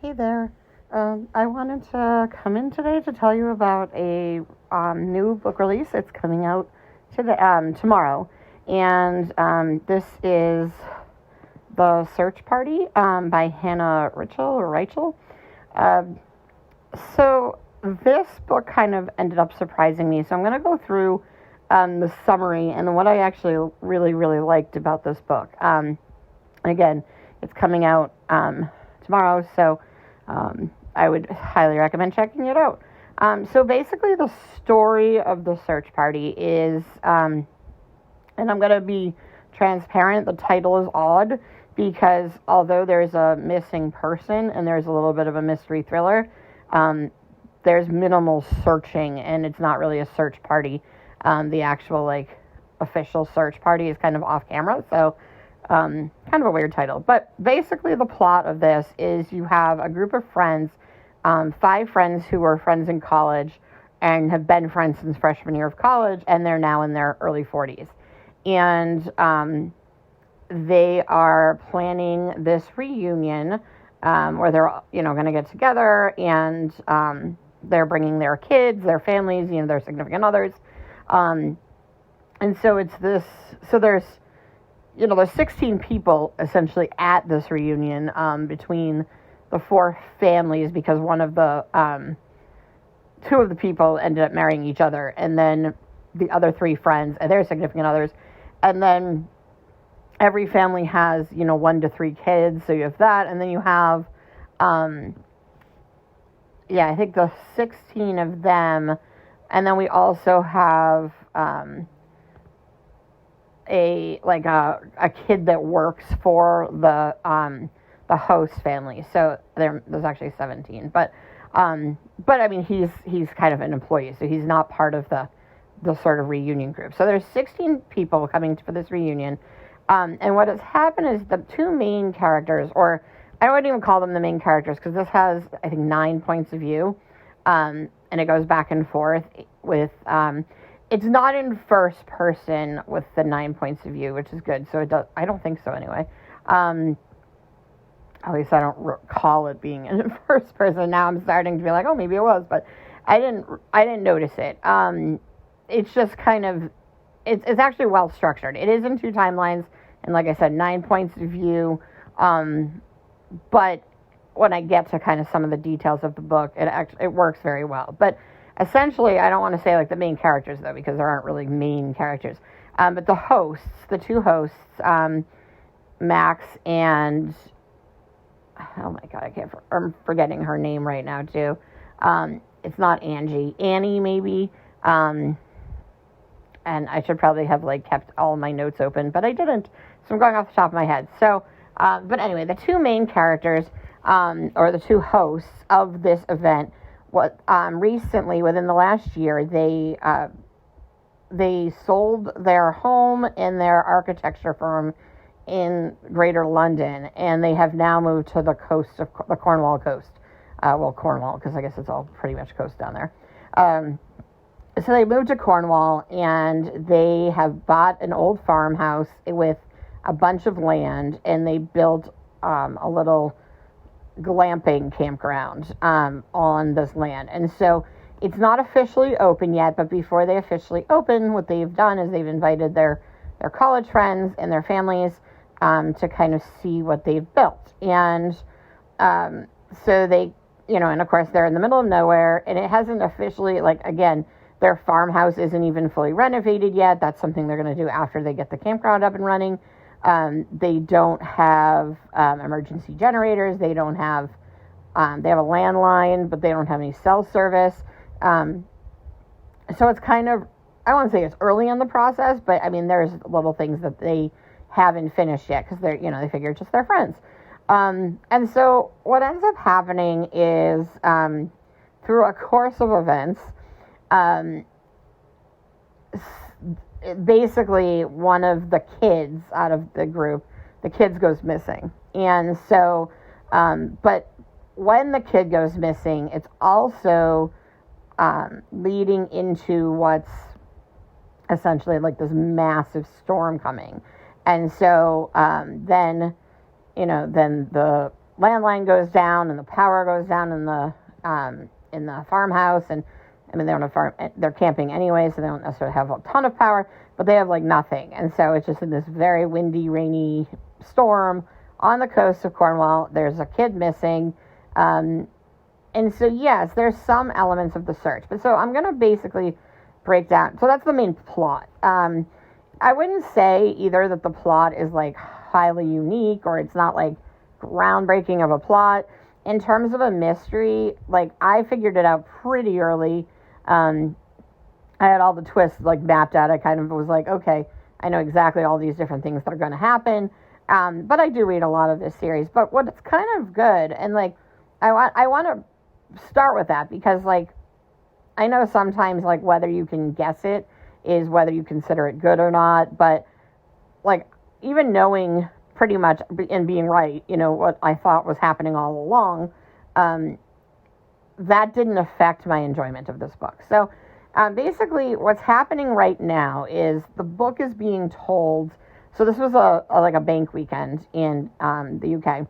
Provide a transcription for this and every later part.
Hey there. I wanted to come in today to tell you about a new book release. It's coming out tomorrow. And this is The Search Party by Hannah Richell. Um, so this book kind of ended up surprising me. So I'm going to go through the summary and what I actually really, really liked about this book. And again, it's coming out tomorrow, so I would highly recommend checking it out. So basically, the story of the search party is, and I'm going to be transparent, the title is odd because although there's a missing person and there's a little bit of a mystery thriller, there's minimal searching and it's not really a search party. The actual, official search party is kind of off camera, so kind of a weird title. But basically, the plot of this is you have a group of friends, 5 friends who were friends in college and have been friends since freshman year of college, and they're now in their early 40s. And they are planning this reunion where they're, going to get together, and they're bringing their kids, their families, their significant others. And so it's this, so there's 16 people essentially at this reunion between the 4 families because one of the, 2 of the people ended up marrying each other, and then the other 3 friends and their significant others. And then every family has, 1 to 3 kids, so you have that. And then you have, I think the 16 of them. And then we also have, a kid that works for the host family. So there's actually 17, but I mean he's kind of an employee, so he's not part of the sort of reunion group. So there's 16 people coming for this reunion, and what has happened is the 2 main characters, or I wouldn't even call them the main characters because this has I think 9 points of view, and it goes back and forth with. It's not in first person with the 9 points of view, which is good. So it does. I don't think so anyway. At least I don't recall it being in first person. Now I'm starting to be like, oh, maybe it was, but I didn't notice it. It's just kind of, it's actually well structured. It is in 2 timelines, and like I said, 9 points of view. But when I get to kind of some of the details of the book, it works very well. But essentially, I don't want to say the main characters, though, because there aren't really main characters. But the 2 hosts, Max and, oh my God, I'm forgetting her name right now, too. It's not Angie. Annie, maybe. And I should probably have, kept all my notes open, but I didn't. So I'm going off the top of my head. So, but anyway, the 2 main characters, or the 2 hosts of this event, recently, within the last year, they sold their home and their architecture firm in Greater London, and they have now moved to the coast of the Cornwall coast. Cornwall, because I guess it's all pretty much coast down there. So they moved to Cornwall, and they have bought an old farmhouse with a bunch of land, and they built a little glamping campground on this land. And so it's not officially open yet, but before they officially open, what they've done is they've invited their college friends and their families to kind of see what they've built. And so they, and of course they're in the middle of nowhere, and it hasn't officially, again, their farmhouse isn't even fully renovated yet. That's something they're going to do after they get the campground up and running. They don't have emergency generators. They don't have, they have a landline, but they don't have any cell service. So it's kind of, I won't say it's early in the process, but I mean, there's little things that they haven't finished yet because they're, they figure it's just their friends. And so what ends up happening is, through a course of events, basically one of the kids out of the group, the kids goes missing. And so, but when the kid goes missing, it's also leading into what's essentially this massive storm coming. And so then, then the landline goes down and the power goes down in the farmhouse. And I mean, they don't have farm, they're camping anyway, so they don't necessarily have a ton of power, but they have like nothing. And so it's just in this very windy, rainy storm on the coast of Cornwall. There's a kid missing. And so, yes, there's some elements of the search. But so I'm going to basically break down. So that's the main plot. I wouldn't say either that the plot is like highly unique or it's not like groundbreaking of a plot. In terms of a mystery, like I figured it out pretty early. I had all the twists like mapped out. I kind of was like, okay, I know exactly all these different things that are going to happen. But I do read a lot of this series. But what's kind of good, and like I want to start with that because like I know sometimes like whether you can guess it is whether you consider it good or not. But like even knowing pretty much and being right, you know, what I thought was happening all along, that didn't affect my enjoyment of this book. So basically what's happening right now is the book is being told. So this was a bank weekend in the UK,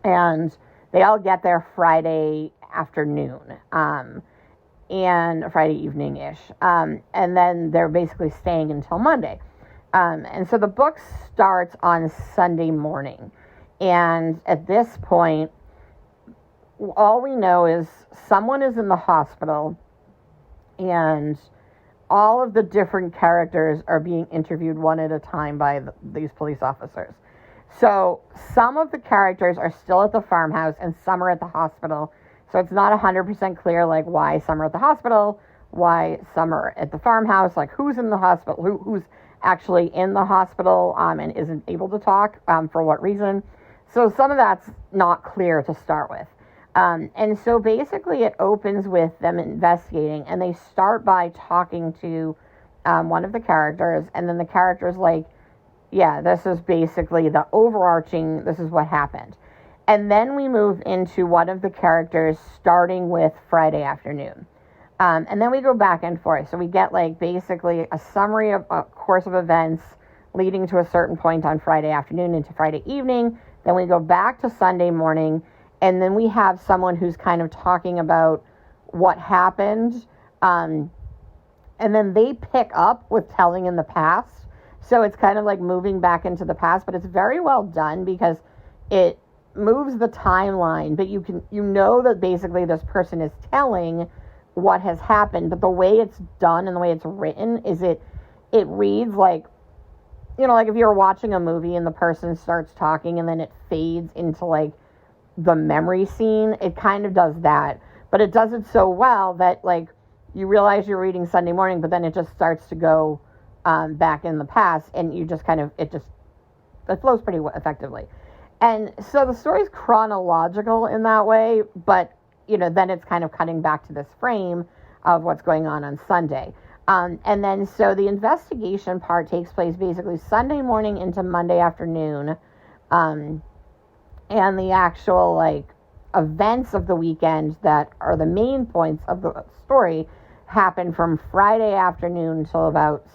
and they all get there Friday afternoon, and Friday evening-ish, and then they're basically staying until Monday. And so the book starts on Sunday morning. And at this point, all we know is someone is in the hospital and all of the different characters are being interviewed one at a time by these police officers. So some of the characters are still at the farmhouse and some are at the hospital. So it's not 100% clear like why some are at the hospital, why some are at the farmhouse, like who's in the hospital, who's actually in the hospital and isn't able to talk, for what reason. So some of that's not clear to start with. And so basically it opens with them investigating, and they start by talking to one of the characters, and then the character's like, yeah, this is basically the overarching, this is what happened. And then we move into one of the characters starting with Friday afternoon. And then we go back and forth. So we get like basically a summary of a course of events leading to a certain point on Friday afternoon into Friday evening. Then we go back to Sunday morning. And then we have someone who's kind of talking about what happened. And then they pick up with telling in the past. So it's kind of like moving back into the past, but it's very well done because it moves the timeline, but you know that basically this person is telling what has happened, but the way it's done and the way it's written is it reads like, you know, like if you're watching a movie and the person starts talking and then it fades into like the memory scene, it kind of does that, but it does it so well that like you realize you're reading Sunday morning, but then it just starts to go back in the past, and you just kind of it flows pretty effectively. And so the story's chronological in that way, but you know, then it's kind of cutting back to this frame of what's going on Sunday. And then so the investigation part takes place basically Sunday morning into Monday afternoon. And the actual like events of the weekend that are the main points of the story happen from Friday afternoon till about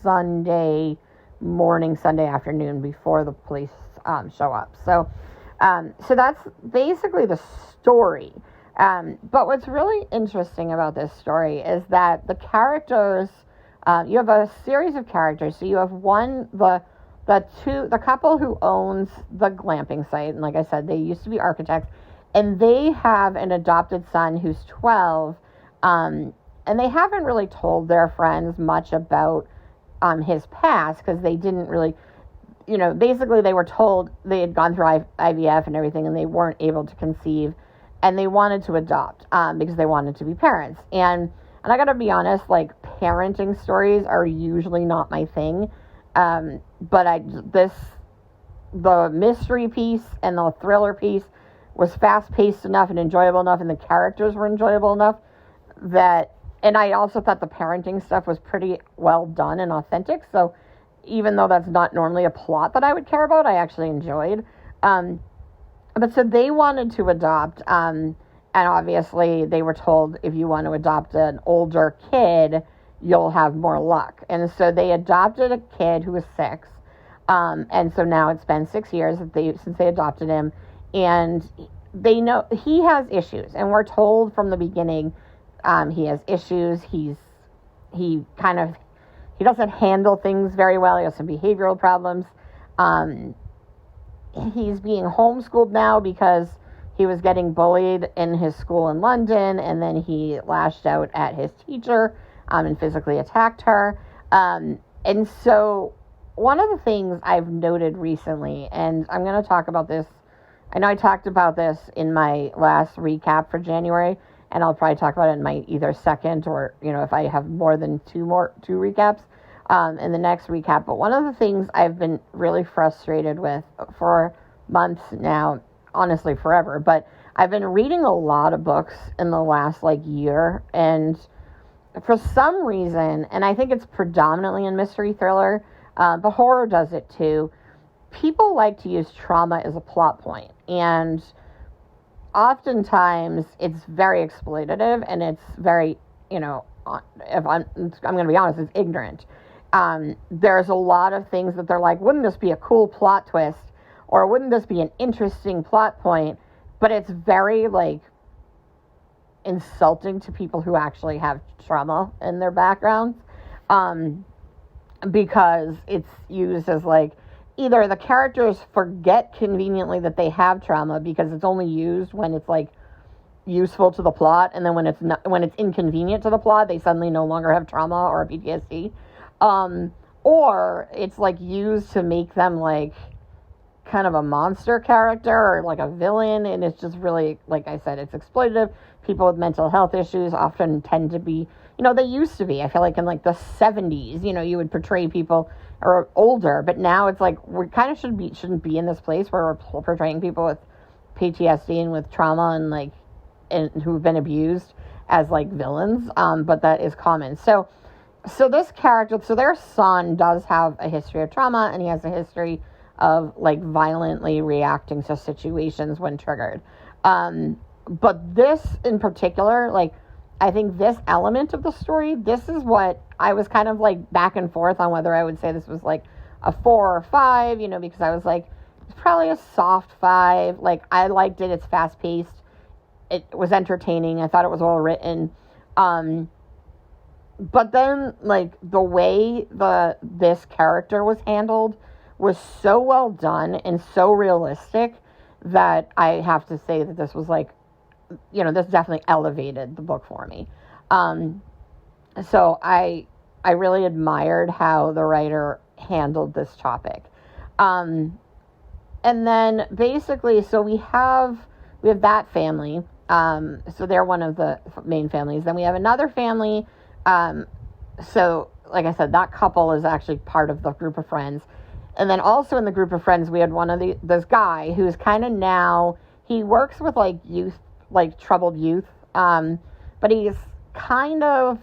Sunday morning, Sunday afternoon before the police show up. So that's basically the story. But what's really interesting about this story is that the characters, you have a series of characters. So you have the couple who owns the glamping site. And like I said, they used to be architects, and they have an adopted son who's 12. And they haven't really told their friends much about his past because they didn't really, you know, basically they were told they had gone through IVF and everything and they weren't able to conceive, and they wanted to adopt because they wanted to be parents. And I gotta be honest, like parenting stories are usually not my thing. But the mystery piece and the thriller piece was fast paced enough and enjoyable enough, and the characters were enjoyable enough that, and I also thought the parenting stuff was pretty well done and authentic. So even though that's not normally a plot that I would care about, I actually enjoyed. But so they wanted to adopt, and obviously they were told if you want to adopt an older kid, you'll have more luck. And so they adopted a kid who was 6. And so now it's been 6 years since they adopted him. and they know he has issues, and we're told from the beginning he has issues. He doesn't handle things very well. He has some behavioral problems. He's being homeschooled now because he was getting bullied in his school in London, and then he lashed out at his teacher and physically attacked her. And so one of the things I've noted recently, and I'm going to talk about this, I know I talked about this in my last recap for January, and I'll probably talk about it in my either second or, if I have more than two recaps in the next recap. But one of the things I've been really frustrated with for months now, honestly forever, but I've been reading a lot of books in the last year, and for some reason, and I think it's predominantly in mystery thriller, but horror does it too, people like to use trauma as a plot point, and oftentimes it's very exploitative, and it's very, if I'm going to be honest, it's ignorant. There's a lot of things that they're like, wouldn't this be a cool plot twist, or wouldn't this be an interesting plot point, but it's very, insulting to people who actually have trauma in their backgrounds, because it's used as either the characters forget conveniently that they have trauma because it's only used when it's useful to the plot, and then when it's inconvenient to the plot, they suddenly no longer have trauma or PTSD, or it's used to make them kind of a monster character or a villain, and it's just really, like I said, it's exploitative. People with mental health issues often tend to be, they used to be, I feel in the 70s, you would portray people or older, but now it's we kind of shouldn't be in this place where we're portraying people with PTSD and with trauma and who've been abused as villains, but that is common. So this character, so their son does have a history of trauma, and he has a history of violently reacting to situations when triggered. But this in particular, I think this element of the story, this is what I was kind of back and forth on whether I would say this was a 4 or 5, because I was it's probably a soft 5. I liked it. It's fast paced. It was entertaining. I thought it was well written. But then the way this character was handled was so well done and so realistic that I have to say that this was this definitely elevated the book for me. So I really admired how the writer handled this topic. And then basically, so we have that family. So they're one of the main families. Then we have another family. So like I said, that couple is actually part of the group of friends. And then also in the group of friends, we had this guy who's kind of now, he works with youth, troubled youth. But he's kind of,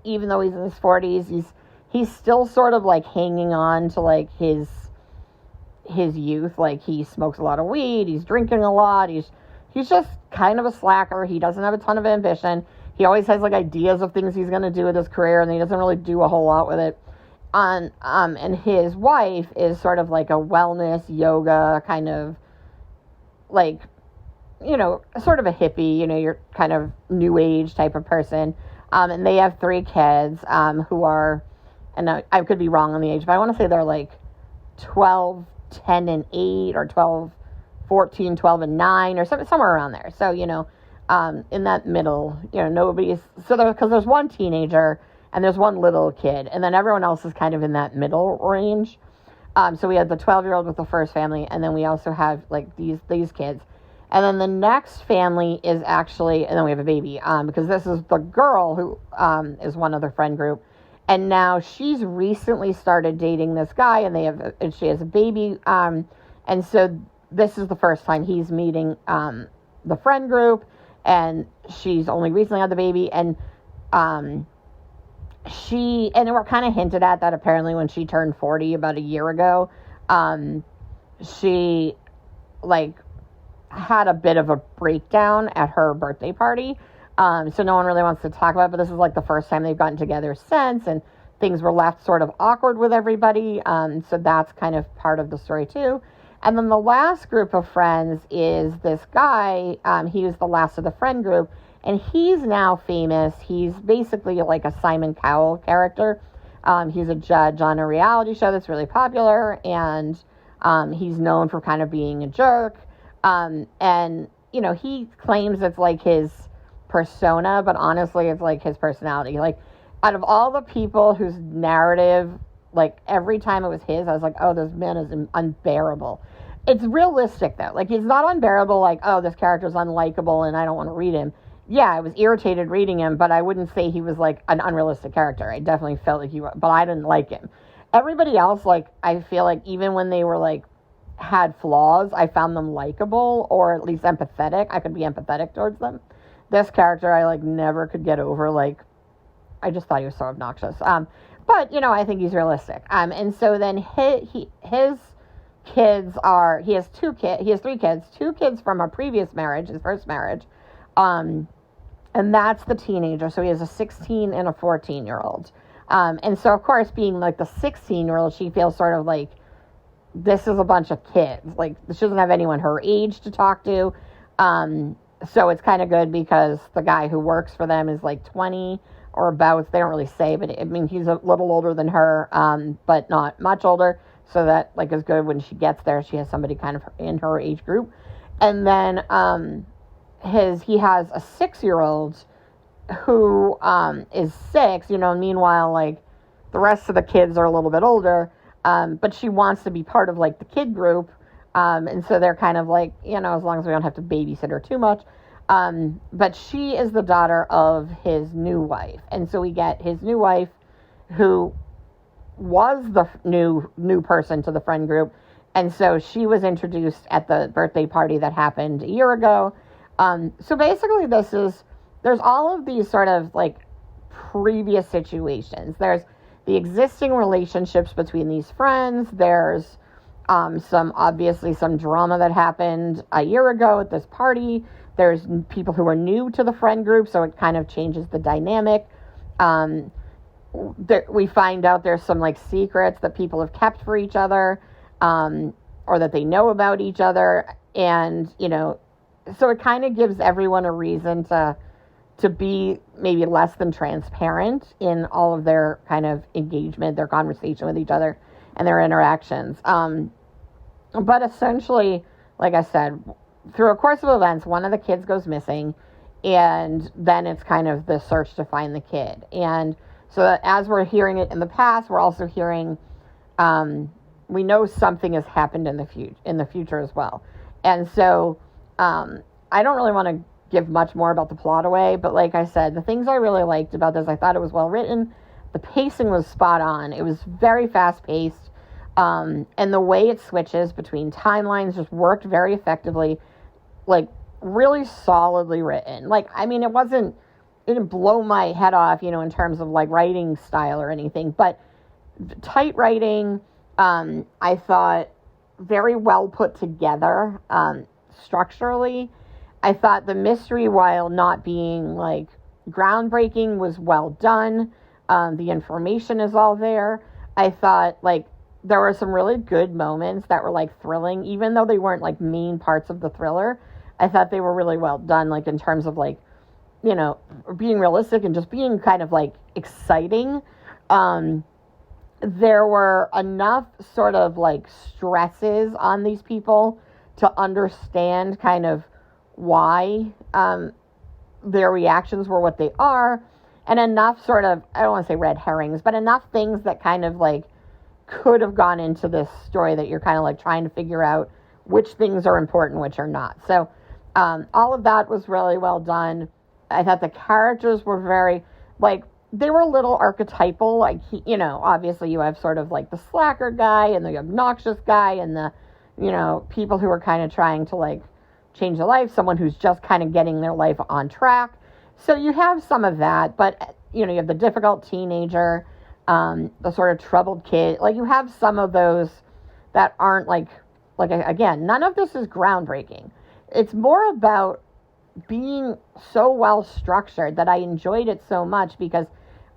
even though he's in his 40s, he's still sort of hanging on to his youth. He smokes a lot of weed, he's drinking a lot, he's just kind of a slacker. He doesn't have a ton of ambition. He always has ideas of things he's going to do with his career, and he doesn't really do a whole lot with it. And his wife is sort of a wellness yoga kind of sort of a hippie, you're kind of new age type of person. And they have 3 kids, who are, and I could be wrong on the age, but I want to say they're 12, 10, and 8, or 12, 14, 12, and 9, or somewhere around there. So, in that middle, because there's one teenager and there's one little kid, and then everyone else is kind of in that middle range. So we have the 12-year-old with the first family, and then we also have these kids. And then the next family is actually, and then we have a baby, because this is the girl who is one of the friend group. And now she's recently started dating this guy, and she has a baby. And so this is the first time he's meeting the friend group, and she's only recently had the baby. And and we're kind of hinted at that apparently when she turned 40 about a year ago, she had a bit of a breakdown at her birthday party. So no one really wants to talk about it, but this is the first time they've gotten together since, and things were left sort of awkward with everybody. So that's kind of part of the story too. And then the last group of friends is this guy. He was the last of the friend group, and he's now famous. He's basically like a Simon Cowell character. He's a judge on a reality show that's really popular, and he's known for kind of being a jerk. And, you know, he claims it's like his persona, but honestly, it's like his personality. Like, out of all the people whose narrative, like, every time it was his, I was like, oh, this man is unbearable. It's realistic, though. Like, it's not unbearable, like, oh, this character's unlikable and I don't want to read him. Yeah, I was irritated reading him, but I wouldn't say he was, like, an unrealistic character. I definitely felt like he was, but I didn't like him. Everybody else, like, I feel like even when they were, like, had flaws, I found them likable, or at least empathetic. I could be empathetic towards them. This character, I, like, never could get over, like, I just thought he was so obnoxious. But, you know, I think he's realistic. And so then his kids are, he has three kids, 2 kids from a previous marriage, his first marriage. And that's the teenager. So he has a 16 and a 14-year-old. And so, of course, being like the 16-year-old, she feels sort of like, this is a bunch of kids. Like, she doesn't have anyone her age to talk to. So it's kind of good because the guy who works for them is like 20 or about. They don't really say, but I mean, he's a little older than her, but not much older. So that, like, is good when she gets there. She has somebody kind of in her age group. And then he has a 6-year-old who is 6, you know, meanwhile, like, the rest of the kids are a little bit older, but she wants to be part of, like, the kid group, and so they're kind of like, you know, as long as we don't have to babysit her too much, but she is the daughter of his new wife, and so we get his new wife, who was the new person to the friend group, and so she was introduced at the birthday party that happened a year ago. So basically there's all of these sort of, like, previous situations. There's the existing relationships between these friends. There's obviously some drama that happened a year ago at this party. There's people who are new to the friend group, so it kind of changes the dynamic. We find out there's some, like, secrets that people have kept for each other, or that they know about each other, and, you know, so it kind of gives everyone a reason to be maybe less than transparent in all of their kind of engagement, their conversation with each other, and their interactions. But essentially, like I said, through a course of events, one of the kids goes missing, and then it's kind of the search to find the kid. And so that as we're hearing it in the past, we're also hearing, we know something has happened in the future as well. And so, I don't really want to give much more about the plot away, but like I said, the things I really liked about this, I thought it was well written. The pacing was spot on. It was very fast paced. And the way it switches between timelines just worked very effectively, like, really solidly written. Like, I mean, it didn't blow my head off, you know, in terms of, like, writing style or anything, but tight writing, I thought very well put together, structurally. I thought the mystery, while not being, like, groundbreaking, was well done. The information is all there. I thought, like, there were some really good moments that were, like, thrilling, even though they weren't, like, main parts of the thriller. I thought they were really well done, like, in terms of, like, you know, being realistic and just being kind of, like, exciting. There were enough sort of, like, stresses on these people to understand kind of why their reactions were what they are, and enough sort of, I don't want to say red herrings, but enough things that kind of, like, could have gone into this story that you're kind of, like, trying to figure out which things are important, which are not. So all of that was really well done. I thought the characters were very, like, they were a little archetypal, like, you know, obviously you have sort of, like, the slacker guy and the obnoxious guy and the, you know, people who are kind of trying to, like, change their life, someone who's just kind of getting their life on track. So you have some of that, but, you know, you have the difficult teenager, the sort of troubled kid. Like, you have some of those that aren't, like, again, none of this is groundbreaking. It's more about being so well structured that I enjoyed it so much, because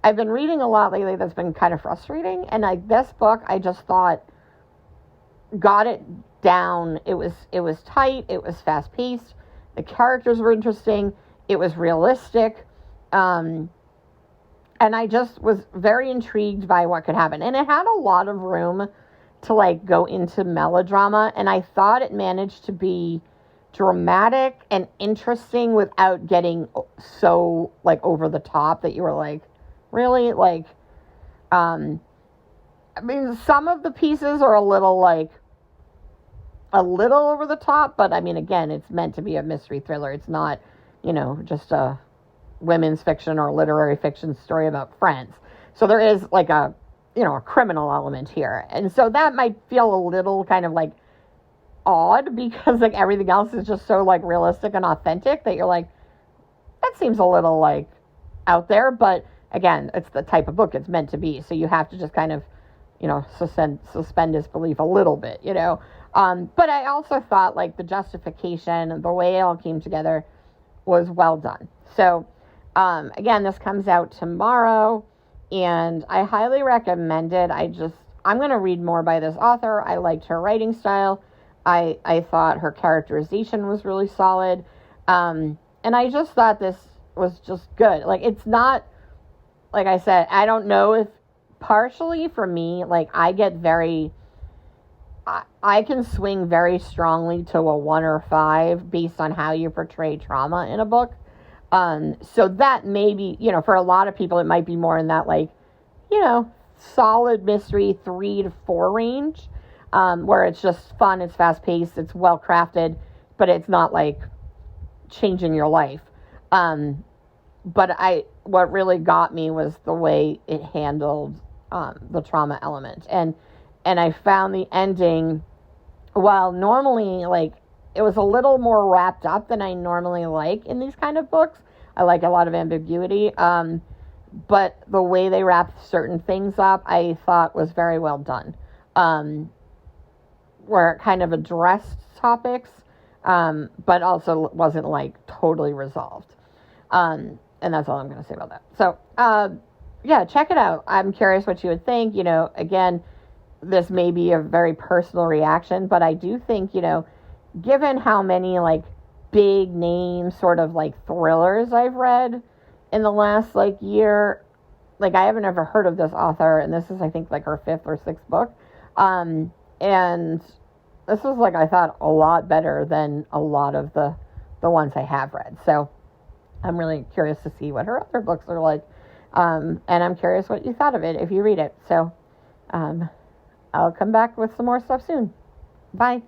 I've been reading a lot lately that's been kind of frustrating, and this book I just thought got it down. It was tight. It was fast paced. The characters were interesting. It was realistic. And I just was very intrigued by what could happen. And it had a lot of room to like go into melodrama. And I thought it managed to be dramatic and interesting without getting so like over the top that you were like, really? Like, I mean, some of the pieces are a little over the top, but I mean, again, it's meant to be a mystery thriller. It's not, just a women's fiction or literary fiction story about friends. So there is like a criminal element here. And so that might feel a little kind of like odd because like everything else is just so like realistic and authentic that you're like, that seems a little like out there. But again, it's the type of book it's meant to be. So you have to just kind of, suspend disbelief a little bit, But I also thought like the justification, the way it all came together was well done. So, again, this comes out tomorrow and I highly recommend it. I'm going to read more by this author. I liked her writing style. I thought her characterization was really solid. And I just thought this was just good. Like, it's not, like I said, I don't know if partially for me, like I can swing very strongly to a 1 or 5 based on how you portray trauma in a book. So that maybe, for a lot of people, it might be more in that like, solid mystery 3 to 4 range, where it's just fun, it's fast paced, it's well crafted, but it's not like changing your life. But what really got me was the way it handled the trauma element. And I found the ending, while normally, like, it was a little more wrapped up than I normally like in these kind of books. I like a lot of ambiguity. But the way they wrapped certain things up, I thought was very well done. Where it kind of addressed topics, but also wasn't, like, totally resolved. And that's all I'm going to say about that. So, yeah, check it out. I'm curious what you would think. Again, this may be a very personal reaction, but I do think, given how many, like, big name sort of, like, thrillers I've read in the last, like, year, like, I haven't ever heard of this author, and this is, I think, like, her 5th or 6th book. And this was, like, I thought, a lot better than a lot of the ones I have read. So I'm really curious to see what her other books are like. And I'm curious what you thought of it if you read it. So I'll come back with some more stuff soon. Bye.